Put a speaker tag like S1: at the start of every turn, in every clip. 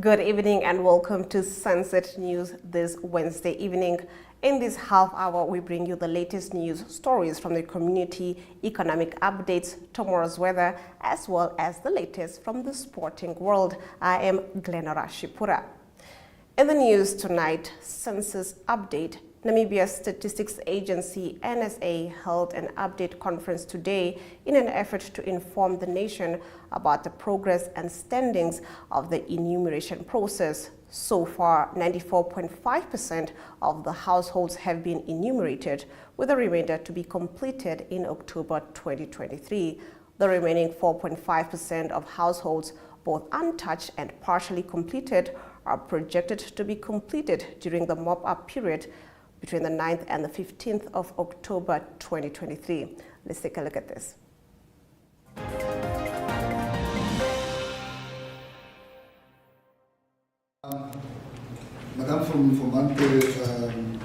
S1: Good evening and welcome to Sunset News this Wednesday evening. In this half hour, we bring you the latest news stories from the community, economic updates, tomorrow's weather, as well as the latest from the sporting world. I am Glenora Shipura. In the news tonight, census update. Namibia's Statistics Agency, NSA, held an update conference today in an effort to inform the nation about the progress and standings of the enumeration process. So far, 94.5% of the households have been enumerated, with the remainder to be completed in October 2023. The remaining 4.5% of households, both untouched and partially completed, are projected to be completed during the mop-up period between the 9th and the 15th of October 2023. Let's take a look at this.
S2: Madam from Fomante,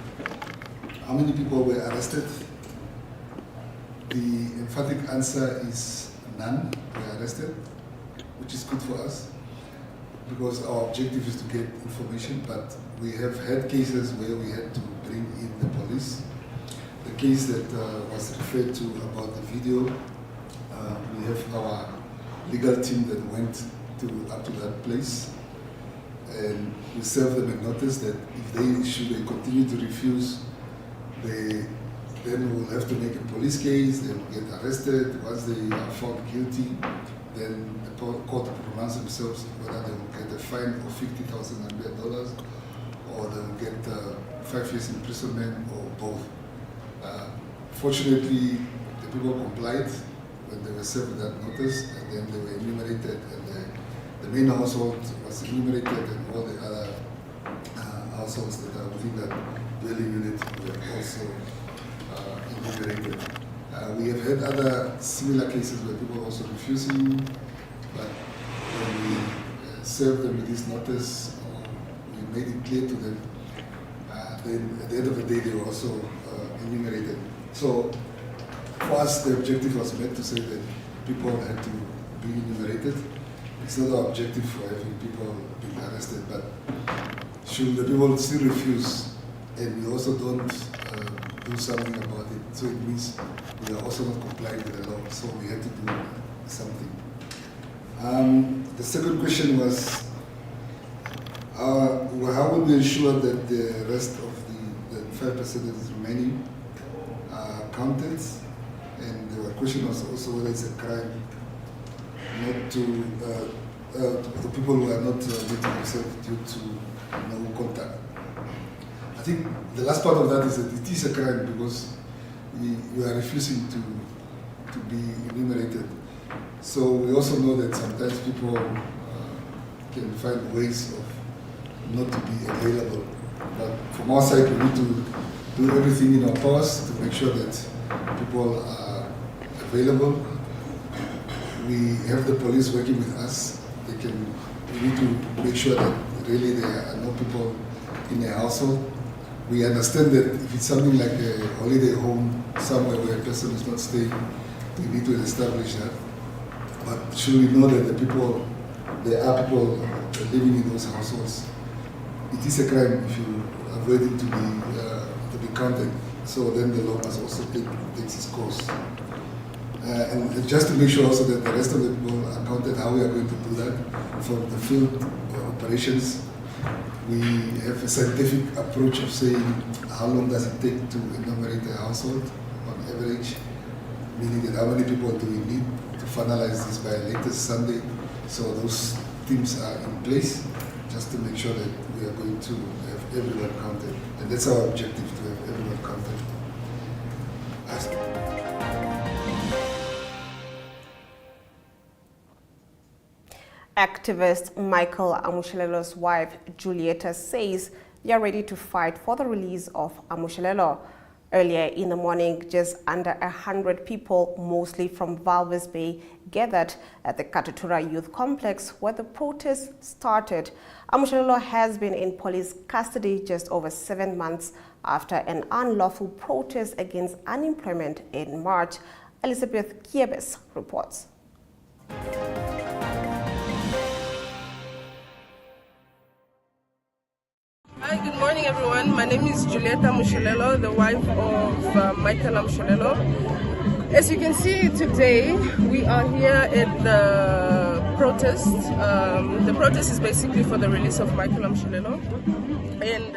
S2: how many people were arrested? The emphatic answer is none were arrested, which is good for us because our objective is to get information, but we have had cases where we had to bring in the police. The case that was referred to about the video, we have our legal team that went up to that place, and we serve them a notice that if they continue to refuse, then we will have to make a police case, they will get arrested. Once they are found guilty, then the court will pronounce themselves whether they will get a fine of $50,000 or they will get 5 years imprisonment or both. Fortunately, the people complied when they were served with that notice, and then they were enumerated, and the main household was enumerated, and all the other households that are within that dwelling unit were also enumerated. We have had other similar cases where people are also refusing, but when we served them with this notice, we made it clear to them, then at the end of the day they were also enumerated. So for us the objective was meant to say that people had to be enumerated. It's not our objective for having people being arrested, but should the people still refuse and we also don't do something about it, so it means we are also not complying with the law, so we have to do something. The second question was, how will we ensure that the rest of the 5% that is remaining are counted? And the question was also whether it's a crime not to the people who are not meeting themselves due to no contact. I think the last part of that is that it is a crime because you are refusing to be enumerated. So we also know that sometimes people can find ways of not to be available. But from our side, we need to do everything in our powers to make sure that people are available. We have the police working with us. We need to make sure that really there are no people in a household. We understand that if it's something like a holiday home, somewhere where a person is not staying, we need to establish that. But should we know that there are people living in those households, it is a crime if you avoid it to be counted. So then the law must also takes its course. And just to make sure also that the rest of the people are counted, how we are going to do that for the field operations. We have a scientific approach of saying how long does it take to enumerate a household on average, meaning that how many people do we need to finalize this by latest Sunday. So those teams are in place just to make sure that we are going to have everyone counted. And that's our objective, to have everyone counted.
S1: Activist Michael Amushilelo's wife, Julieta, says they are ready to fight for the release of Amushilelo. Earlier in the morning, just under 100 people, mostly from Walvis Bay, gathered at the Katutura Youth Complex where the protest started. Amushilelo has been in police custody just over 7 months after an unlawful protest against unemployment in March. Elizabeth Kiebes reports.
S3: name is Julieta Mshelelo, the wife of Michael Mshelelo. As you can see today, we are here at the protest. The protest is basically for the release of Michael Mshelelo. And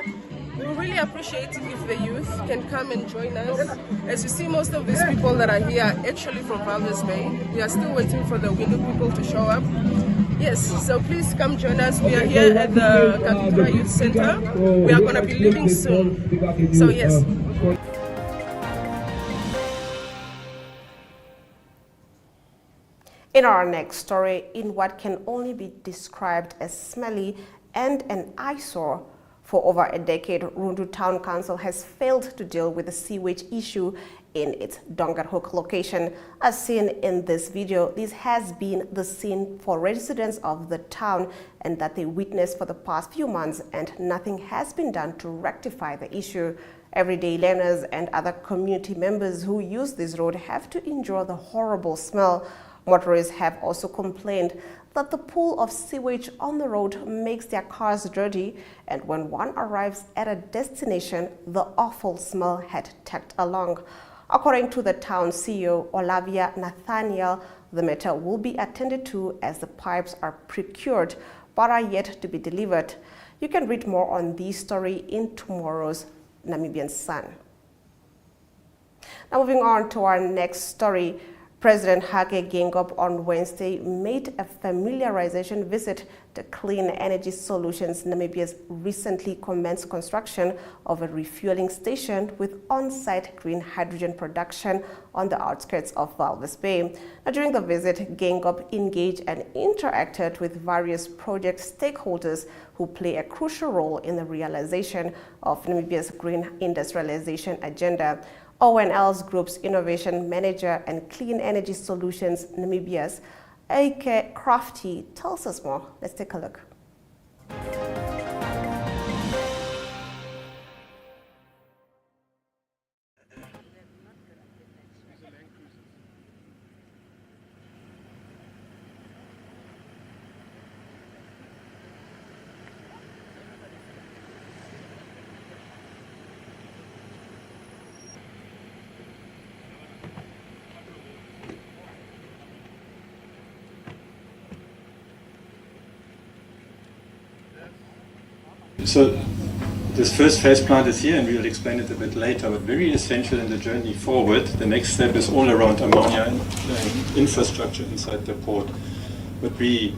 S3: we would really appreciate if the youth can come and join us. As you see, most of these people that are here are actually from Walvis Bay. We are still waiting for the Windhoek people to show up. Yes, so please come join us. We are here at the Katutura Youth Center. We are going to be leaving soon. So yes.
S1: In our next story, in what can only be described as smelly and an eyesore, for over a decade, Rundu Town Council has failed to deal with the sewage issue in its Donkerhoek location. As seen in this video, this has been the scene for residents of the town and that they witnessed for the past few months, and nothing has been done to rectify the issue. Everyday learners and other community members who use this road have to endure the horrible smell. Motorists have also complained that the pool of sewage on the road makes their cars dirty, and when one arrives at a destination, the awful smell had tagged along. According to the town CEO, Olavia Nathaniel, the matter will be attended to as the pipes are procured but are yet to be delivered. You can read more on this story in tomorrow's Namibian Sun. Now moving on to our next story. President Hage Geingob on Wednesday made a familiarization visit to Clean Energy Solutions, Namibia's recently commenced construction of a refueling station with on-site green hydrogen production on the outskirts of Walvis Bay. Now, during the visit, Geingob engaged and interacted with various project stakeholders who play a crucial role in the realization of Namibia's green industrialization agenda. ONL's Group's Innovation Manager and Clean Energy Solutions Namibia's A.K. Crafty tells us more. Let's take a look.
S4: So this first phase plant is here, and we will explain it a bit later, but very essential in the journey forward. The next step is all around ammonia and infrastructure inside the port. What we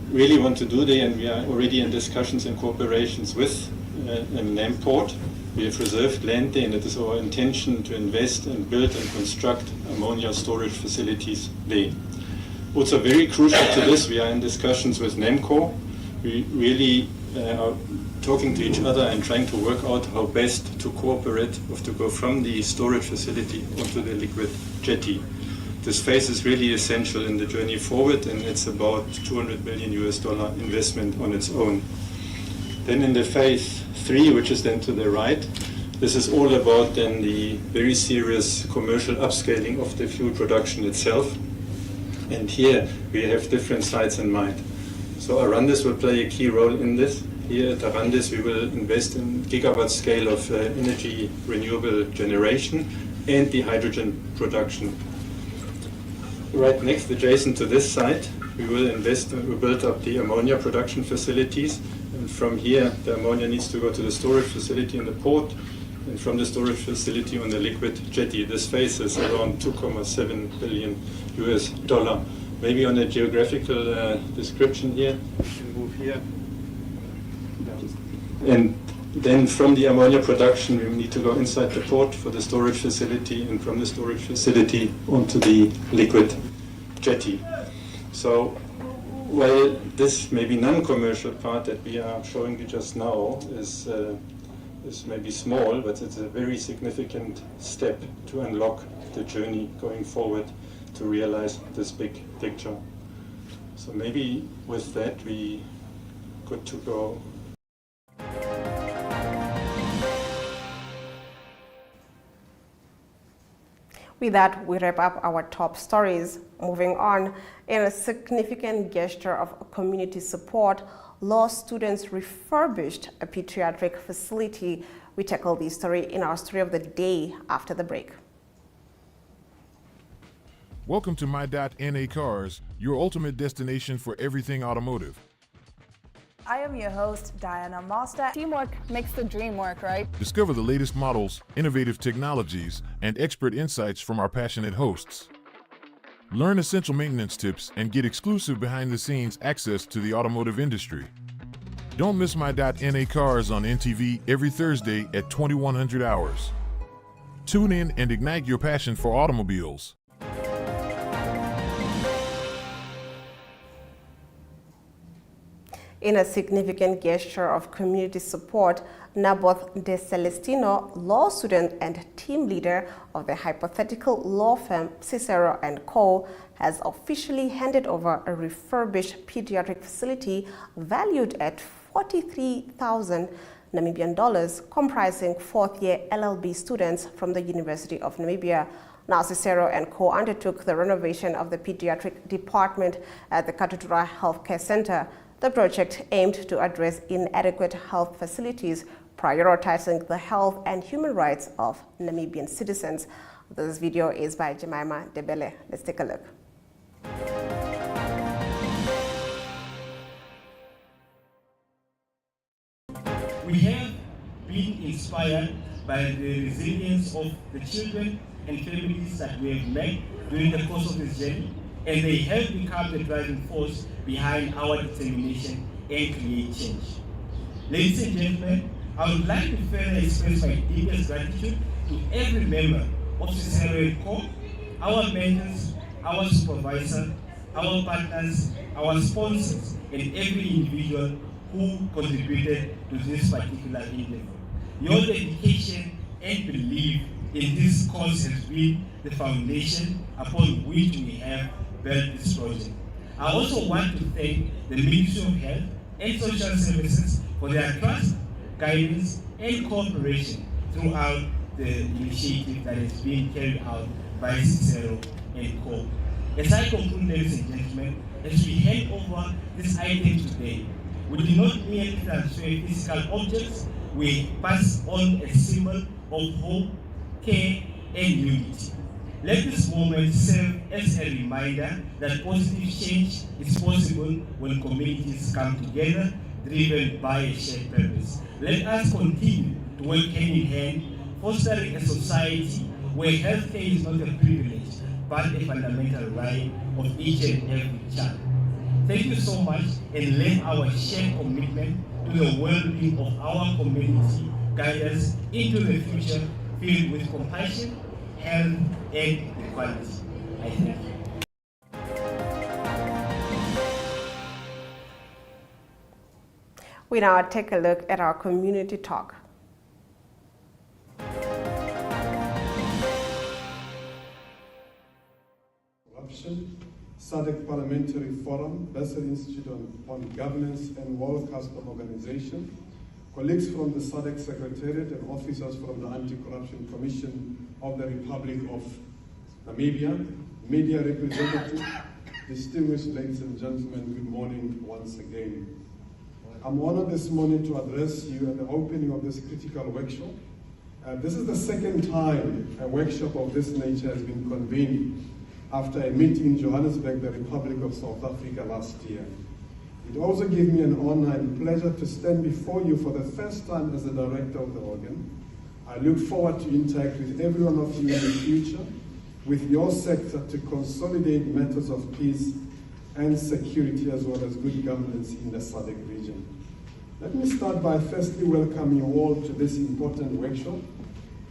S4: really want to do there, and we are already in discussions and cooperations with Namport. We have reserved land there, and it is our intention to invest and build and construct ammonia storage facilities there. Also very crucial to this, we are in discussions with NAMCO. We really are talking to each other and trying to work out how best to cooperate to go from the storage facility onto the liquid jetty. This phase is really essential in the journey forward, and it's about $200 million investment on its own. Then in the phase 3, which is then to the right, this is all about then the very serious commercial upscaling of the fuel production itself. And here we have different sites in mind. So Arandis will play a key role in this. Here at Arandis we will invest in gigawatt scale of energy renewable generation and the hydrogen production. Right next, adjacent to this site, we will build up the ammonia production facilities. And from here, the ammonia needs to go to the storage facility in the port, and from the storage facility on the liquid jetty. This phase is around $2.7 billion. Maybe on a geographical description here, we can move here. And then from the ammonia production, we need to go inside the port for the storage facility, and from the storage facility onto the liquid jetty. So, while this maybe non-commercial part that we are showing you just now is maybe small, but it's a very significant step to unlock the journey going forward to realize this big picture. So maybe with that we good to go.
S1: With that, we wrap up our top stories. Moving on, in a significant gesture of community support, law students refurbished a pediatric facility. We tackle this story in our story of the day after the break.
S5: Welcome to My.NA Cars, your ultimate destination for everything automotive.
S6: I am your host, Diana Master.
S7: Teamwork makes the dream work, right?
S5: Discover the latest models, innovative technologies, and expert insights from our passionate hosts. Learn essential maintenance tips and get exclusive behind-the-scenes access to the automotive industry. Don't miss My.NA Cars on NTV every Thursday at 2100 hours. Tune in and ignite your passion for automobiles.
S1: In a significant gesture of community support, Naboth De Celestino, law student and team leader of the hypothetical law firm Cicero & Co., has officially handed over a refurbished pediatric facility valued at 43,000 Namibian dollars, comprising fourth-year LLB students from the University of Namibia. Now, Cicero & Co. undertook the renovation of the pediatric department at the Katutura Healthcare Center. The project aimed to address inadequate health facilities, prioritizing the health and human rights of Namibian citizens. This video is by Jemima Debele. Let's take a look.
S8: We have been inspired by the resilience of the children and families that we have met during the course of this journey, and they have become the driving force behind our determination and create change. Ladies and gentlemen, I would like to further express my deepest gratitude to every member of Cicero & Co., our mentors, our supervisor, our partners, our sponsors, and every individual who contributed to this particular endeavor. Your dedication and belief in this cause has been the foundation upon which we have built this project. I also want to thank the Ministry of Health and Social Services for their trust, guidance, and cooperation throughout the initiative that is being carried out by Cicero & Co. As I conclude, ladies and gentlemen, as we hand over this item today, we do not merely transfer physical objects, we pass on a symbol of hope, care, and unity. Let this moment serve as a reminder that positive change is possible when communities come together, driven by a shared purpose. Let us continue to work hand in hand, fostering a society where healthcare is not a privilege, but a fundamental right of each and every child. Thank you so much, and let our shared commitment to the well-being of our community guide us into the future filled with compassion, health, and equality. I thank you.
S1: We now take a look at our community talk.
S9: Corruption, SADC Parliamentary Forum, Besser Institute on Governance and World Customs Organization, colleagues from the SADC Secretariat and officers from the Anti-Corruption Commission of the Republic of Namibia, media representatives, distinguished ladies and gentlemen, good morning once again. I'm honored this morning to address you at the opening of this critical workshop. This is the second time a workshop of this nature has been convened after a meeting in Johannesburg, the Republic of South Africa last year. It also gives me an honor and pleasure to stand before you for the first time as the director of the organ. I look forward to interact with every one of you in the future with your sector to consolidate matters of peace and security as well as good governance in the SADC region. Let me start by firstly welcoming you all to this important workshop.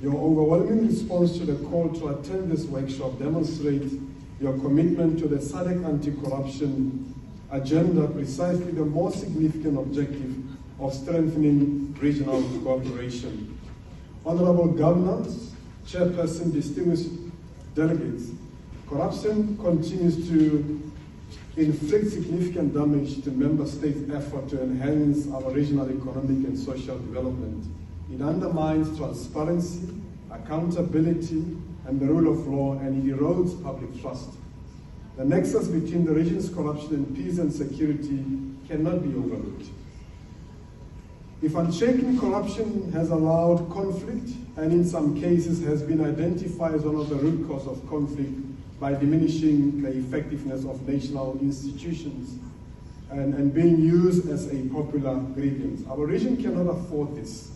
S9: Your overwhelming response to the call to attend this workshop demonstrates your commitment to the SADC anti-corruption agenda, precisely the most significant objective of strengthening regional cooperation. Honorable governors, chairperson, distinguished delegates, corruption continues to inflict significant damage to member states' effort to enhance our regional economic and social development. It undermines transparency, accountability, and the rule of law, and it erodes public trust. The nexus between the region's corruption and peace and security cannot be overlooked. If unshaken corruption has allowed conflict and in some cases has been identified as one of the root causes of conflict by diminishing the effectiveness of national institutions and being used as a popular grievance. Our region cannot afford this.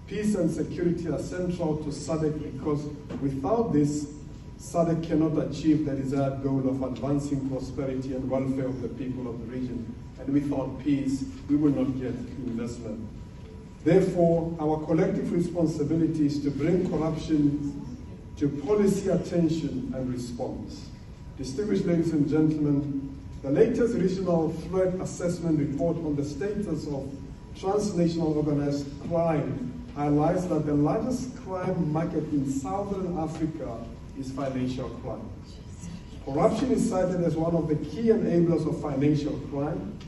S9: Peace and security are central to SADC because without this, SADC cannot achieve the desired goal of advancing prosperity and welfare of the people of the region. And without peace, we will not get investment. Therefore, our collective responsibility is to bring corruption to policy attention and response. Distinguished ladies and gentlemen, the latest regional threat assessment report on the status of transnational organized crime highlights that the largest crime market in Southern Africa is financial crime. Corruption is cited as one of the key enablers of financial crime.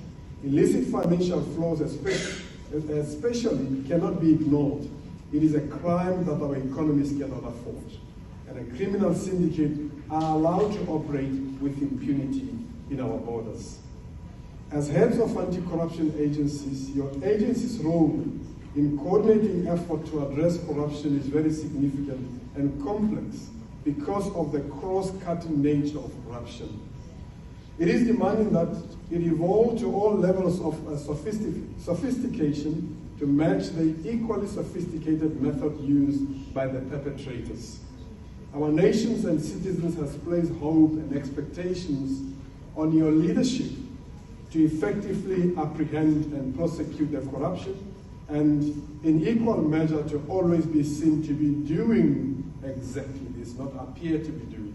S9: Illicit financial flows especially cannot be ignored. It is a crime that our economies cannot afford. And a criminal syndicate are allowed to operate with impunity in our borders. As heads of anti-corruption agencies, your agency's role in coordinating effort to address corruption is very significant and complex because of the cross-cutting nature of corruption. It is demanding that it evolve to all levels of sophistication to match the equally sophisticated method used by the perpetrators. Our nations and citizens has placed hope and expectations on your leadership to effectively apprehend and prosecute the corruption, and in equal measure to always be seen to be doing exactly this, not appear to be doing it.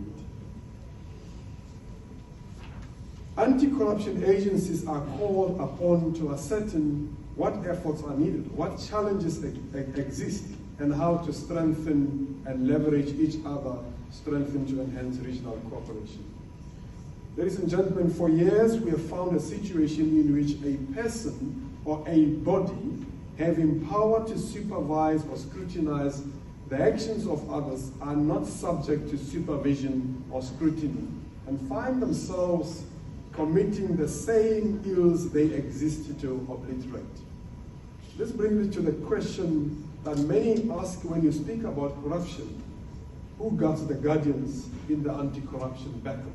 S9: Anti-corruption agencies are called upon to ascertain what efforts are needed, what challenges exist, and how to strengthen and leverage each other, strengthen to enhance regional cooperation. Ladies and gentlemen, for years we have found a situation in which a person or a body having power to supervise or scrutinize the actions of others are not subject to supervision or scrutiny and find themselves committing the same ills they exist to obliterate. This brings me to the question that many ask when you speak about corruption: who guards the guardians in the anti-corruption battle?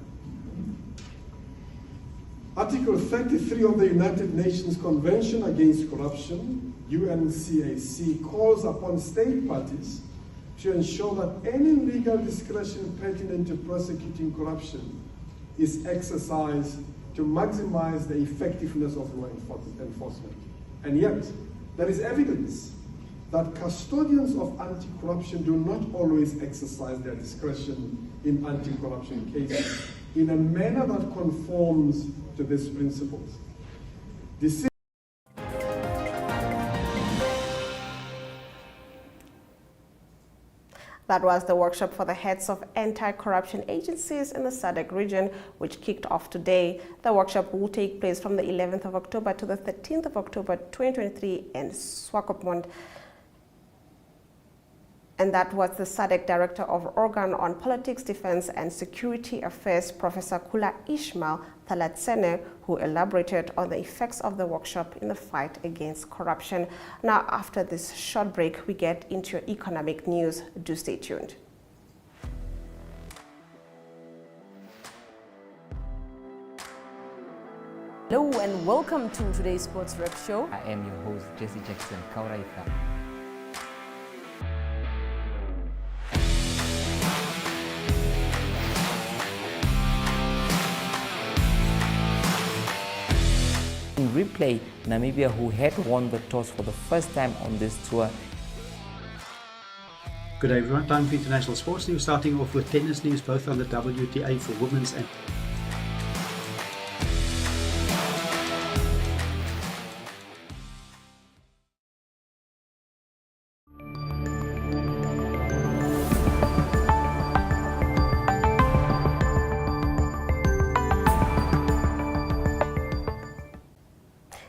S9: Article 33 of the United Nations Convention Against Corruption, UNCAC, calls upon state parties to ensure that any legal discretion pertinent to prosecuting corruption is exercised to maximize the effectiveness of law enforcement. And yet, there is evidence that custodians of anti-corruption do not always exercise their discretion in anti-corruption cases in a manner that conforms to these principles.
S1: That was the workshop for the heads of anti-corruption agencies in the SADC region, which kicked off today. The workshop will take place from the 11th of October to the 13th of October 2023 in Swakopmund. And that was the SADC Director of Organ on Politics, Defense and Security Affairs, Professor Kula Ishmael Talatsene, who elaborated on the effects of the workshop in the fight against corruption. Now, after this short break, we get into your economic news. Do stay tuned.
S10: Hello and welcome to today's Sports Rep Show.
S11: I am your host, Jesse Jackson Kauraifa. In replay, Namibia, who had won the toss for the first time on this tour.
S12: Good day everyone, time for international sports news, starting off with tennis news, both on the WTA for women's and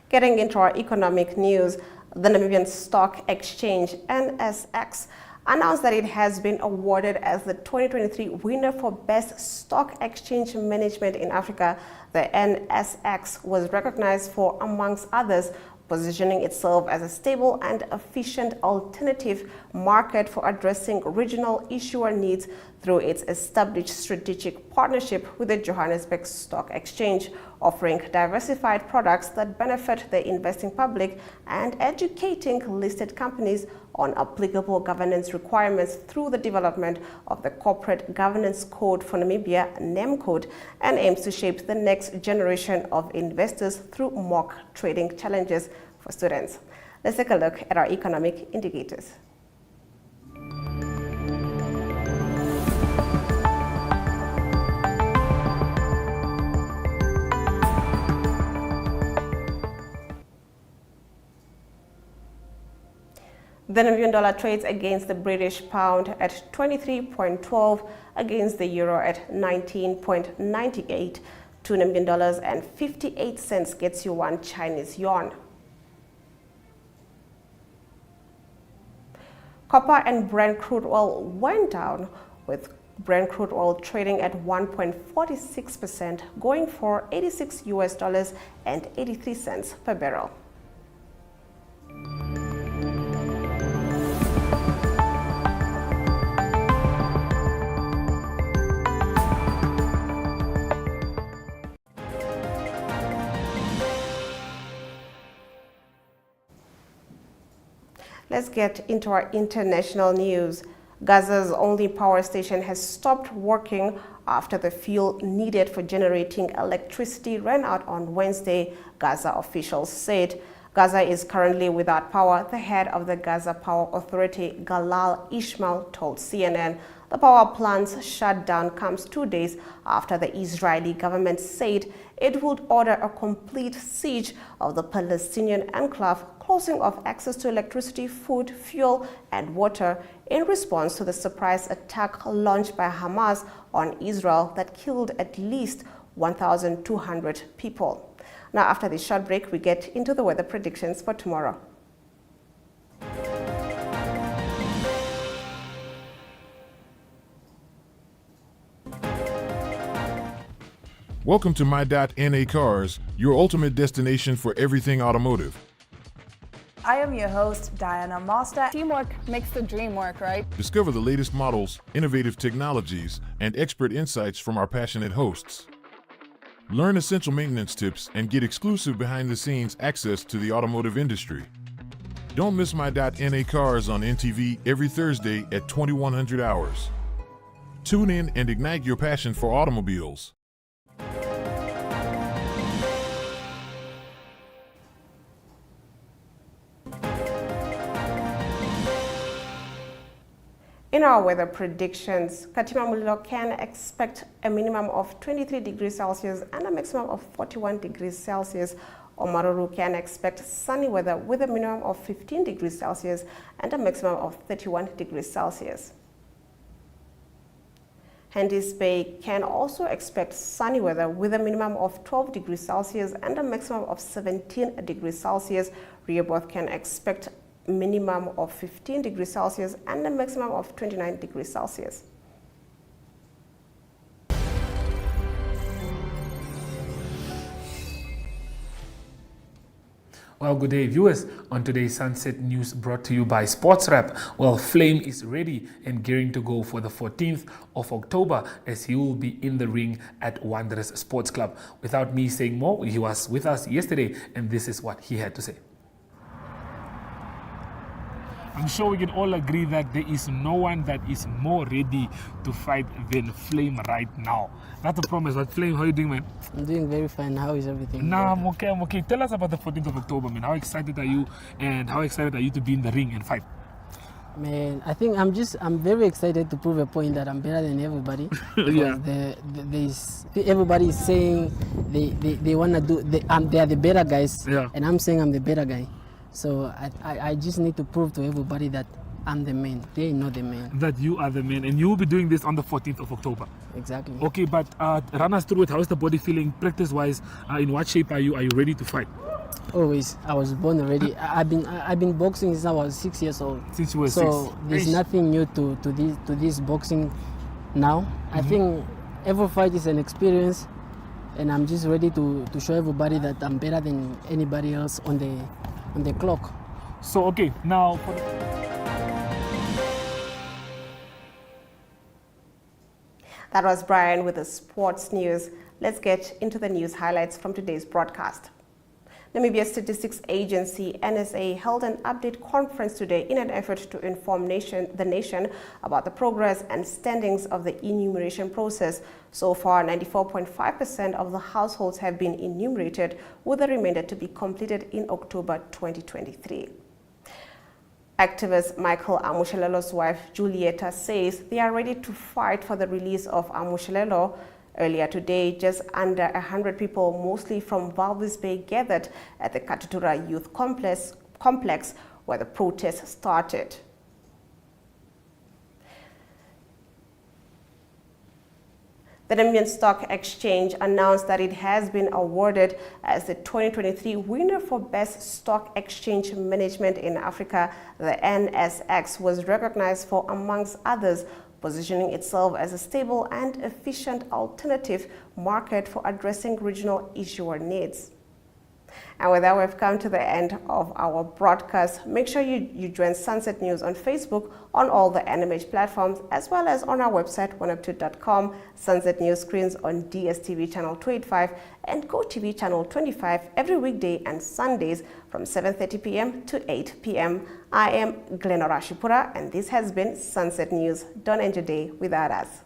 S1: Getting into our economic news, the Namibian Stock Exchange, NSX, announced that it has been awarded as the 2023 winner for Best Stock Exchange Management in Africa. The NSX was recognized for, amongst others, positioning itself as a stable and efficient alternative market for addressing regional issuer needs through its established strategic partnership with the Johannesburg Stock Exchange, offering diversified products that benefit the investing public and educating listed companies on applicable governance requirements through the development of the Corporate Governance Code for Namibia, NEM Code, and aims to shape the next generation of investors through mock trading challenges for students. Let's take a look at our economic indicators. The Namibian dollar trades against the British pound at 23.12, against the euro at 19.98. 2 Namibian dollars and 58 cents gets you 1 Chinese yuan. Copper and Brent crude oil went down, with Brent crude oil trading at 1.46%, going for $86 and 83 cents per barrel. Let's get into our international news. Gaza's only power station has stopped working after the fuel needed for generating electricity ran out on Wednesday, Gaza officials said. Gaza is currently without power, the head of the Gaza Power Authority, Galal Ishmael, told CNN. The power plant's shutdown comes 2 days after the Israeli government said it would order a complete siege of the Palestinian enclave, closing off access to electricity, food, fuel, and water in response to the surprise attack launched by Hamas on Israel that killed at least 1,200 people. Now, after this short break, we get into the weather predictions for tomorrow.
S5: Welcome to My.NA Cars, your ultimate destination for everything automotive.
S6: I am your host, Diana Master.
S7: Teamwork makes the dream work, right?
S5: Discover the latest models, innovative technologies, and expert insights from our passionate hosts. Learn essential maintenance tips and get exclusive behind-the-scenes access to the automotive industry. Don't miss My.NA Cars on NTV every Thursday at 2100 hours. Tune in and ignite your passion for automobiles.
S1: In our weather predictions, Katima Mulilo can expect a minimum of 23 degrees Celsius and a maximum of 41 degrees Celsius. Omaruru can expect sunny weather with a minimum of 15 degrees Celsius and a maximum of 31 degrees Celsius. Henties Bay can also expect sunny weather with a minimum of 12 degrees Celsius and a maximum of 17 degrees Celsius. Rehoboth can expect minimum of 15 degrees Celsius and a maximum of 29 degrees Celsius.
S13: Well, good day, viewers. On today's Sunset News, brought to you by Sports Wrap. Well, Flame is ready and gearing to go for the 14th of October as he will be in the ring at Wanderers Sports Club. Without me saying more, he was with us yesterday and this is what he had to say. I'm sure we can all agree that there is no one that is more ready to fight than Flame right now. That's a promise. But Flame, how are you doing, man?
S14: I'm doing very fine. How is everything?
S13: Nah, I'm okay. Tell us about the 14th of October, man. How excited are you and how excited are you to be in the ring and fight?
S14: Man, I think I'm very excited to prove a point that I'm better than everybody.
S13: Yeah.
S14: Everybody is saying they want to do, they are the better guys.
S13: Yeah.
S14: And I'm saying I'm the better guy. So I just need to prove to everybody that I'm the man. They know the man.
S13: That you are the man. And you will be doing this on the 14th of October.
S14: Exactly.
S13: Okay, but run us through it. How is the body feeling practice-wise? In what shape are you? Are you ready to fight?
S14: Always. I was born already. I've been boxing since I was 6 years old.
S13: Since you were
S14: so
S13: 6.
S14: There's nothing new to this boxing now. I think every fight is an experience. And I'm just ready to show everybody that I'm better than anybody else on on the clock.
S13: So, okay, now for
S1: That was Brian with the sports news. Let's get into the news highlights from today's broadcast. Namibia Statistics Agency, NSA, held an update conference today in an effort to inform the nation about the progress and standings of the enumeration process. So far, 94.5% of the households have been enumerated, with the remainder to be completed in October 2023. Activist Michael Amushilelo's wife, Julieta, says they are ready to fight for the release of Amushilelo. Earlier today, just under 100 people, mostly from Walvis Bay, gathered at the Katutura Youth Complex where the protest started. The Namibian Stock Exchange announced that it has been awarded as the 2023 winner for Best Stock Exchange Management in Africa. The NSX was recognized for, amongst others, positioning itself as a stable and efficient alternative market for addressing regional issuer needs. And with that, we've come to the end of our broadcast. Make sure you join Sunset News on Facebook, on all the NMH platforms, as well as on our website, oneup2.com. Sunset News screens on DSTV channel 285 and GoTV channel 25 every weekday and Sundays from 7:30 p.m. to 8 p.m. I am Glenora Shipura, and this has been Sunset News. Don't end your day without us.